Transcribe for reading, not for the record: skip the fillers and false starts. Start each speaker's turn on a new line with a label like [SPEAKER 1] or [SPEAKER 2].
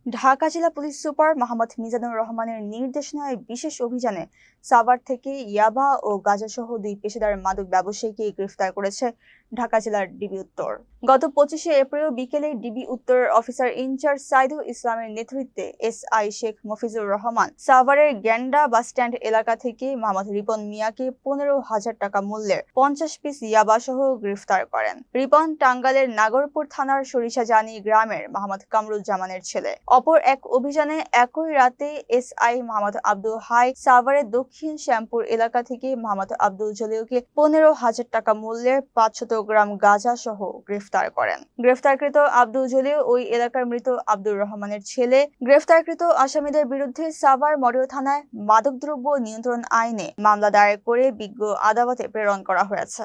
[SPEAKER 1] ঢাকা জেলা police super Mohammad Mizanur রহমানের নির্দেশনায় বিশেষ অভিযানে সাভার থেকে ইয়াবা ও গাঁজাসহ 2 পেশাদার মাদক ব্যবসায়ীকে গ্রেফতার করেছে ঢাকা জেলার ডিবি উত্তর। গত 25শে এপ্রিল বিকেলে ডিবি উত্তরের অফিসার ইনচার্জ সাইদুল ইসলামের নেতৃত্বে এসআই শেখ মফিজুর রহমান সাভারের গ্যান্ডা বাসস্ট্যান্ড এলাকা থেকে মোহাম্মদ রিপন মিয়াকে 15,000 টাকা মূল্যের 50 পিস ইয়াবা সহ গ্রেফতার করেন। রিপন টাঙ্গাইলের নাগরপুর থানার সরিষাজানি গ্রামের মোহাম্মদ কামরুজ্জামানের ছেলে। অপর এক অভিযানে একই রাতে এসআই মোহাম্মদ আব্দুল হাই সাভারের দক্ষিণ শ্যামপুর এলাকা থেকে মোহাম্মদ আব্দুল জলিলকে 15,000 টাকা মূল্যের 500 গ্রাম গাঁজা সহ গ্রেফতার করেন। গ্রেফতারকৃত আব্দুল জলিল ওই এলাকার মৃত আব্দুর রহমানের ছেলে। গ্রেফতারকৃত আসামিদের বিরুদ্ধে সাভার মডেল থানায় মাদকদ্রব্য নিয়ন্ত্রণ আইনে মামলা দায়ের করে বিজ্ঞ আদালতে প্রেরণ করা হয়েছে।